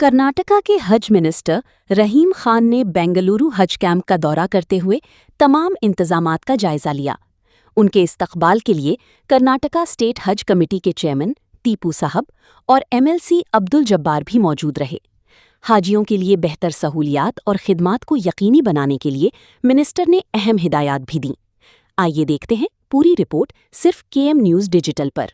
कर्नाटका के हज मिनिस्टर रहीम खान ने बेंगलुरु हज कैंप का दौरा करते हुए तमाम इंतजामात का जायजा लिया। उनके इस्तकबाल के लिए कर्नाटका स्टेट हज कमेटी के चेयरमैन टीपू साहब और एमएलसी अब्दुल जब्बार भी मौजूद रहे। हाजियों के लिए बेहतर सहूलियात और खिदमात को यकीनी बनाने के लिए मिनिस्टर ने अहम हिदायत भी दी। आइए देखते हैं पूरी रिपोर्ट सिर्फ केएम न्यूज़ डिजिटल पर।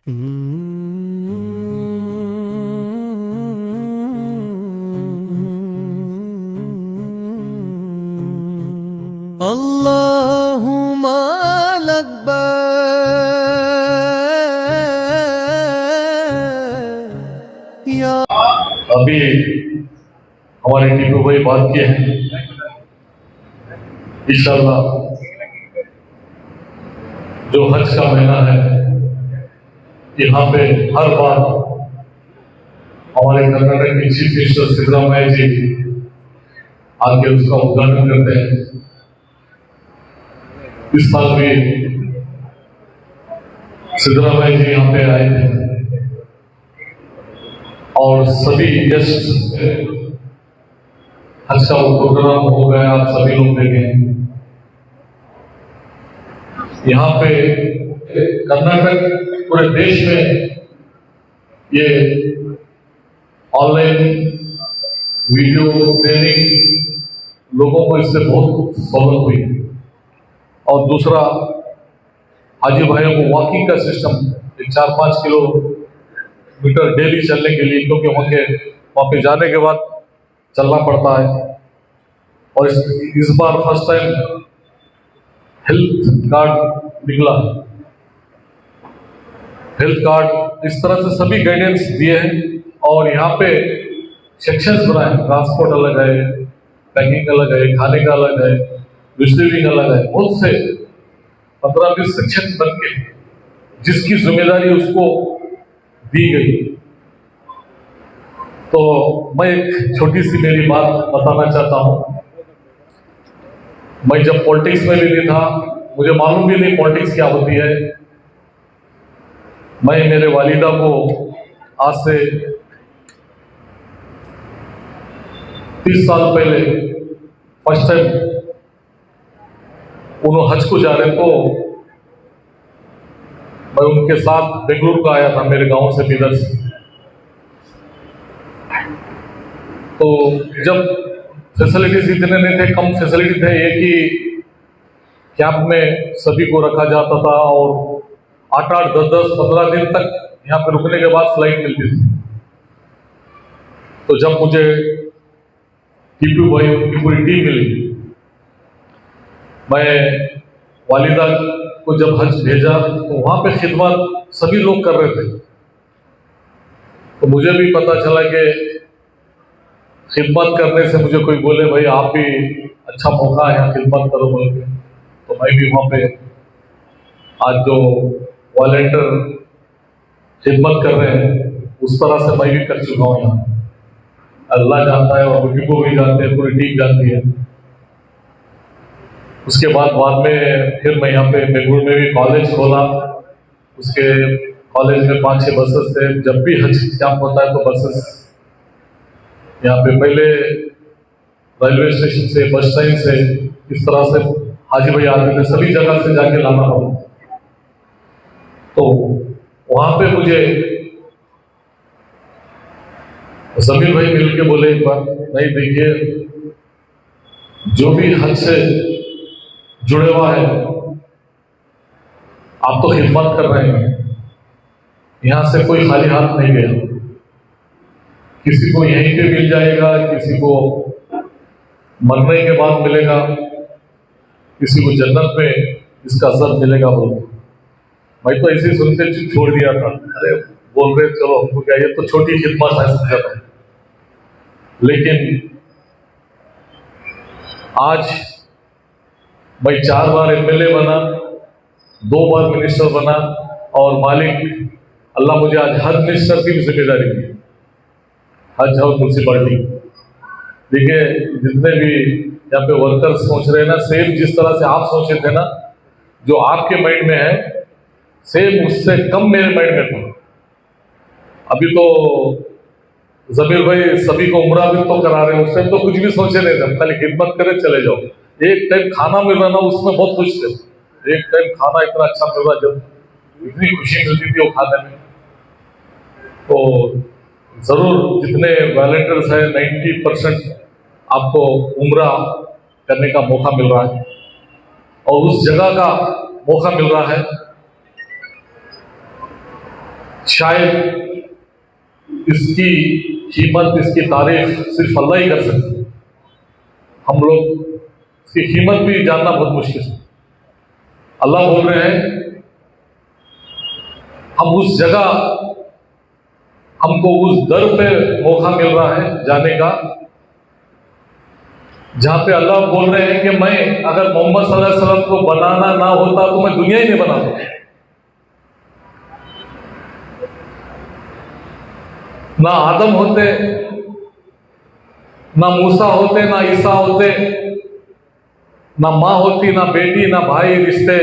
अल्लाहुम्मा अकबर या। अभी हमारे टीपू भाई बात किए हैं, इंशाअल्लाह जो हज का महीना है यहाँ पे हर बार हमारे कर्नाटक के चीफ मिनिस्टर सिद्धरामैया जी आके उसका उद्घाटन करते हैं। इस साल भी सिद्धरामैया जी यहाँ पे आए थे और सभी गेस्ट हज का प्रोग्राम हो गया, आप सभी लोग देखे। यहाँ पे कर्नाटक पूरे देश में ये ऑनलाइन वीडियो ट्रेनिंग लोगों को इससे बहुत सहूलत हुई। और दूसरा, हाजी भाइयों को वॉकिंग का सिस्टम 4-5 किलोमीटर डेली चलने के लिए, क्योंकि वहाँ पे जाने के बाद चलना पड़ता है। और इस बार फर्स्ट टाइम हेल्थ कार्ड निकला। हेल्थ कार्ड इस तरह से सभी गाइडेंस दिए हैं और यहाँ पे सेक्शंस बनाए। ट्रांसपोर्ट अलग है, पैकिंग अलग है, खाने का अलग है, रिसीविंग अलग है। बहुत से 15-20 सेक्शन बन के जिसकी जिम्मेदारी उसको दी गई। तो मैं एक छोटी सी मेरी बात बताना चाहता हूँ। मैं जब पॉलिटिक्स में भी नहीं था, मुझे मालूम भी नहीं पॉलिटिक्स क्या होती है। मैं मेरे वालिदा को आज से 30 साल पहले फर्स्ट टाइम उन्होंने हज को जा रहे तो मैं उनके साथ बेंगलुरु का आया था, मेरे गांव से, बिदर से। तो जब फैसिलिटीज इतने नहीं थे, कम फैसिलिटी थे, एक ही कैंप में सभी को रखा जाता था और 8-8, 10-10, 15 दिन तक यहाँ पे रुकने के बाद फ्लाइट मिलती थी। तो जब मुझे टीपू भाई की पूरी टीम मिली, मैं वालिदा को जब हज भेजा तो वहाँ पे खिदमत सभी लोग कर रहे थे। तो मुझे भी पता चला कि खिदमत करने से मुझे कोई बोले भाई आप भी अच्छा मौका है, यहाँ खिदमत करो बोल के। तो मैं भी वहाँ पे आज जो वॉलंटियर खिदमत कर रहे हैं उस तरह से मैं भी कर चुका हूँ यहाँ। अल्लाह जानता है और टीपू भी जानते हैं, पूरी टीम जानती है। उसके बाद में फिर मैं यहाँ पे बेंगलुरु में भी कॉलेज खोला। उसके कॉलेज में 5-6 बसेस थे। जब भी हज कैंप होता है तो बसेस यहाँ पे पहले रेलवे स्टेशन से, बस स्टैंड से, इस तरह से हाजी भाई आते थे, सभी जगह से जाके लाना पड़ा। तो वहां पे मुझे जमीर भाई मिल के बोले एक बार, नहीं देखिए जो भी हज से जुड़े हुआ है आप तो खिदमत कर रहे हैं, यहां से कोई खाली हाथ नहीं गया। किसी को यहीं पे मिल जाएगा, किसी को मरने के बाद मिलेगा, किसी को जन्नत में इसका असर मिलेगा। बोलो मैं तो ऐसे सुनते छोड़ दिया था, अरे बोल रहे चलो हमको क्या, ये तो छोटी खिदमत है समझा था। लेकिन आज मैं 4 बार एमएलए बना, 2 बार मिनिस्टर बना और मालिक अल्लाह मुझे आज हज मिनिस्टर की भी जिम्मेदारी दी, हज और म्यूनसिपालिटी। देखिए जितने भी यहाँ पे वर्कर्स सोच रहे हैं ना, सेम जिस तरह से आप सोचे थे ना, जो आपके माइंड में है सेम उससे कम मेरे माइंड में था। अभी तो जमीर भाई सभी को उम्रा भी तो करा रहे हैं, उस टाइम तो कुछ भी सोचे नहीं थे, हम खाली खिदमत करे चले जाओ। एक टाइम खाना मिल रहा ना, उसमें बहुत खुश थे। एक टाइम खाना इतना अच्छा मिल रहा, जब इतनी खुशी मिलती थी वो खाने में। तो जरूर जितने वॉलंटियर्स हैं 90% आपको उम्रा करने का मौका मिल रहा है और उस जगह का मौका मिल रहा है। शायद इसकी कीमत, इसकी तारीफ सिर्फ अल्लाह ही कर सकते हैं। हम लोग इसकी कीमत भी जानना बहुत मुश्किल है। अल्लाह बोल रहे हैं हम उस जगह, हमको उस दर पे मौका मिल रहा है जाने का, जहां पे अल्लाह बोल रहे हैं कि मैं अगर मोहम्मद सल्लल्लाहु अलैहि वसल्लम को बनाना ना होता तो मैं दुनिया ही नहीं बनाता। ना आदम होते, ना मूसा होते, ना ईसा होते, ना माँ होती, ना बेटी, ना भाई, रिश्ते,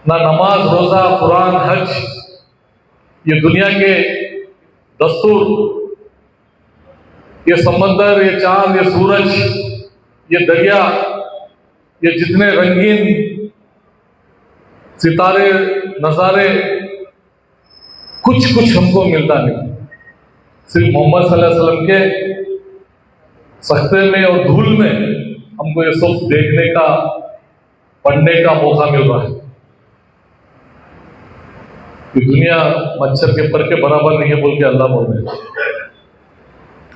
ना नमाज, रोजा, कुरान, हज, ये दुनिया के दस्तूर, ये समंदर, ये चांद, ये सूरज, ये दरिया, ये जितने रंगीन सितारे, नजारे, कुछ कुछ हमको मिलता नहीं। सिर्फ मोहम्मद सल्लल्लाहु अलैहि वसल्लम के सख्ते में और धूल में हमको ये सब देखने का, पढ़ने का मौका मिल रहा है कि दुनिया मच्छर के पर के बराबर नहीं है बोल के अल्लाह बोल रहे हैं।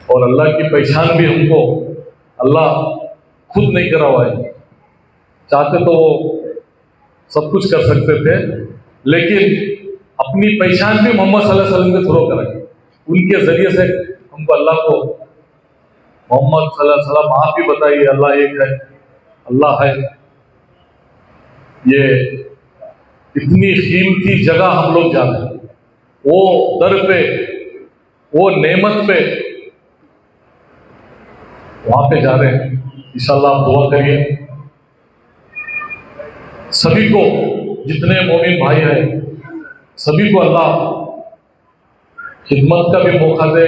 और अल्लाह की पहचान भी हमको अल्लाह खुद नहीं करा हुआ है। चाहते तो वो सब कुछ कर सकते थे, लेकिन अपनी पहचान भी मोहम्मद सल्लल्लाहु अलैहि वसल्लम के थ्रू करेंगे। उनके जरिए से हमको अल्लाह को, मोहम्मद सल्लल्लाहु अलैहि वसल्लम आप ही बताइए अल्लाह एक है, अल्लाह है। ये इतनी कीमती जगह हम लोग जा रहे हैं, वो दर पे, वो नेमत पे, वहां पे जा रहे हैं। इंशाअल्लाह आप दुआ करिए सभी को, जितने मोमिन भाई हैं सभी को अल्लाह खिदमत का भी मौका दे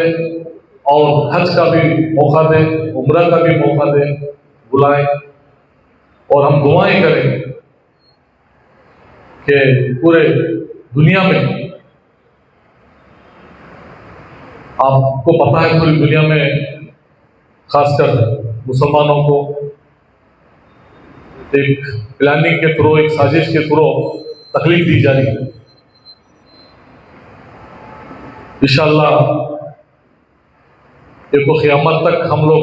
और हज का भी मौका दे, उम्रा का भी मौका दे, बुलाए। और हम दुआएं करें कि पूरे दुनिया में, आपको पता है पूरी दुनिया में खासकर मुसलमानों को एक प्लानिंग के थ्रू, एक साजिश के थ्रू तकलीफ दी जा रही है। इंशाअल्लाह देखो क़यामत तक हम लोग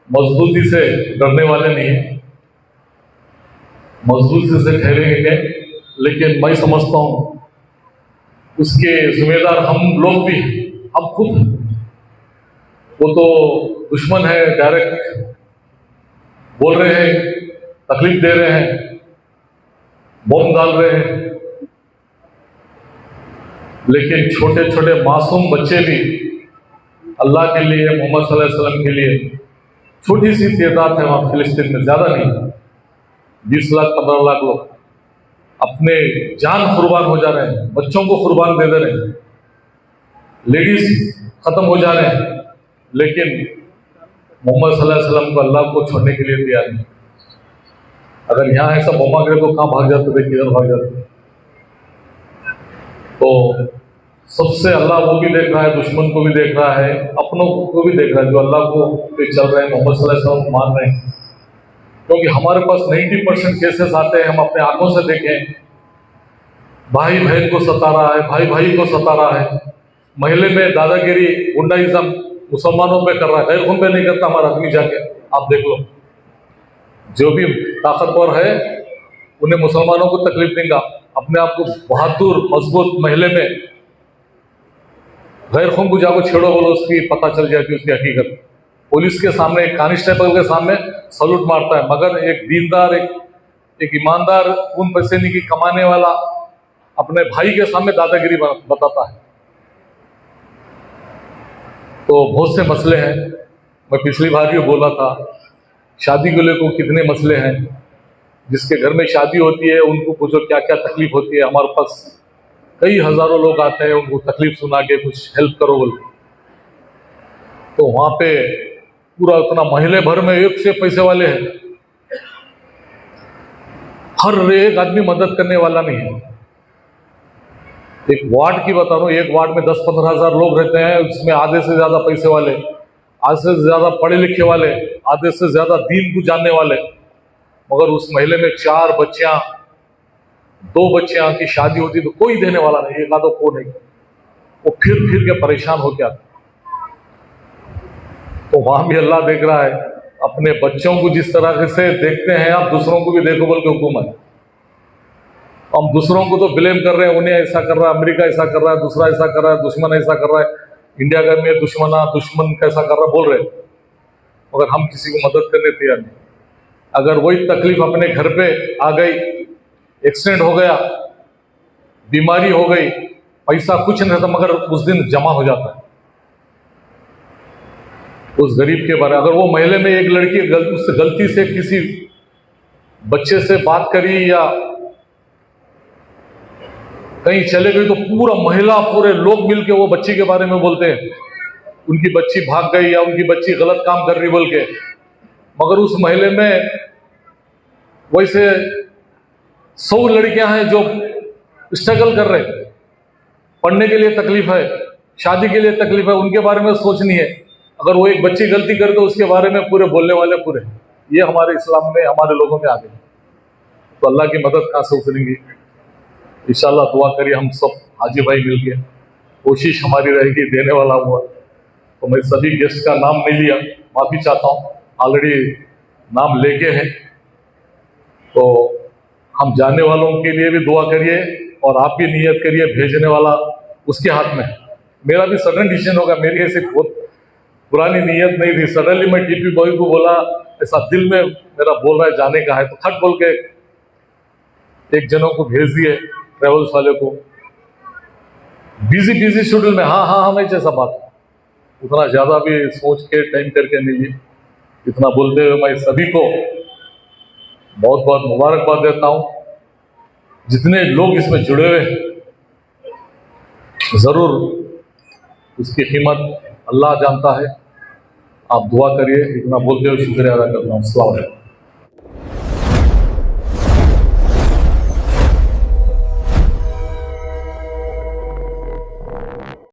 मजबूती से डरने वाले नहीं हैं, मजबूती से ठहरेंगे। लेकिन मैं समझता हूँ उसके जिम्मेदार हम लोग भी, हम खुद। वो तो दुश्मन है, डायरेक्ट बोल रहे हैं, तकलीफ दे रहे हैं, बम डाल रहे हैं, लेकिन छोटे छोटे मासूम बच्चे भी अल्लाह के लिए, मोहम्मद सल्लल्लाहु अलैहि वसल्लम के लिए, छोटी सी तादाद है वहाँ फिलिस्तीन में, ज़्यादा नहीं, 20 लाख 15 लाख लोग अपने जान कुर्बान हो जा रहे हैं, बच्चों को कुर्बान दे दे रहे हैं, लेडीज खत्म हो जा रहे हैं, लेकिन मोहम्मद सल्लल्लाहु अलैहि वसल्लम को अल्लाह को छोड़ने के लिए तैयार नहीं। अगर यहाँ ऐसा बोमा गिरे तो कहाँ भाग जाते थे, किधर भाग जाते। तो सबसे अल्लाह वो भी देख रहा है, दुश्मन को भी देख रहा है, अपनों को भी देख रहा है जो अल्लाह को पे चल रहे हैं, मोहम्मद सल्लल्लाहु अलैहि वसल्लम को मान रहे हैं। क्योंकि हमारे पास 90% केसेस आते हैं, हम अपने आंखों से देखें, भाई बहन को सता रहा है, भाई भाई को सता रहा है, महल्ले में दादागिरी, गुंडाइज्म मुसलमानों पे कर रहा है, गैर पे नहीं करता हमारा आदमी जाके। आप देख लो, जो भी ताकतवर है उन्हें मुसलमानों को तकलीफ देगा, अपने आप को बहादुर मजबूत महल्ले में गैर को जाको छेड़ो बोलो, उसकी पता चल जाती है उसकी हकीकत। पुलिस के सामने, एक कांस्टेबल के सामने सलूट मारता है, मगर एक दीनदार, एक ईमानदार, खून पसीने की कमाने वाला अपने भाई के सामने दादागिरी बताता है। तो बहुत से मसले हैं। मैं पिछली बार भी बोला था, शादी को लेकर कितने मसले हैं। जिसके घर में शादी होती है उनको पूछो क्या क्या तकलीफ होती है। हमारे पास कई हजारों लोग आते हैं, उनको तकलीफ सुना के कुछ हेल्प करो बोलो। तो वहां पे पूरा उतना महीने भर में एक से पैसे वाले हैं, हर एक आदमी मदद करने वाला नहीं है। एक वार्ड की बता रहा हूँ, एक वार्ड में 10-15 हजार लोग रहते हैं, उसमें आधे से ज्यादा पैसे वाले, आधे से ज्यादा पढ़े लिखे वाले, आधे से ज्यादा दीन को जानने वाले, मगर उस महीने में 4 बच्चियां, 2 बच्चियां की शादी होती तो कोई देने वाला नहीं, एक आधो को नहीं, वो फिर के परेशान हो गया। तो वहां भी अल्लाह देख रहा है, अपने बच्चों को जिस तरह से देखते हैं आप, दूसरों को भी देखो बोल के हुक्म है। हम दूसरों को तो ब्लेम कर रहे हैं, उन्हें ऐसा कर रहा है, अमेरिका ऐसा कर रहा है, दूसरा ऐसा कर रहा है, दुश्मन ऐसा कर रहा है, इंडिया का में दुश्मन कैसा कर रहा है बोल रहे हैं, मगर हम किसी को मदद करने तैयार नहीं। अगर वही तकलीफ अपने घर पे आ गई, एक्सीडेंट हो गया, बीमारी हो गई, पैसा कुछ नहीं था मगर उस दिन जमा हो जाता है उस गरीब के बारे। अगर वो महीने में एक लड़की उससे गलती से किसी बच्चे से बात करी या कहीं चले गई तो पूरा महिला, पूरे लोग मिलके वो बच्ची के बारे में बोलते हैं, उनकी बच्ची भाग गई या उनकी बच्ची गलत काम कर रही बोल के। मगर उस महीने में वैसे 100 लड़कियां हैं जो स्ट्रगल कर रहे हैं, पढ़ने के लिए तकलीफ है, शादी के लिए तकलीफ है, उनके बारे में सोचनी है। अगर वो एक बच्ची गलती करे तो उसके बारे में पूरे बोलने वाले पूरे, ये हमारे इस्लाम में, हमारे लोगों में आ गए। तो अल्लाह की मदद कहाँ से उतरेंगी? इंशाल्लाह दुआ करिए हम सब हाजी भाई मिलके, कोशिश हमारी रहेगी देने वाला हुआ। तो मैं सभी गेस्ट का नाम नहीं लिया, माफी चाहता हूँ, ऑलरेडी नाम लेके हैं। तो हम जाने वालों के लिए भी दुआ करिए और आप भी नियत करिए, भेजने वाला उसके हाथ में। मेरा भी सडन डिसीजन होगा, मेरी ऐसे बहुत पुरानी नीयत नहीं थी, सडनली मैं टीपी बॉय को बोला, ऐसा दिल में मेरा बोल रहा है जाने का है, तो खट बोल के एक जनों को भेज दिए, ट्रेवल्स वाले को, बिजी शेड्यूल में, हाँ हमें जैसा बात, उतना ज्यादा भी सोच के टाइम करके नहीं है। इतना बोलते हुए मैं सभी को बहुत बहुत मुबारकबाद देता हूँ। जितने लोग इसमें जुड़े हुए, जरूर उसकी कीमत अल्लाह जानता है। आप दुआ करिए, इतना बोलते हुए शुक्रिया अदा करता हूँ। अस्सलाम वालेकुम।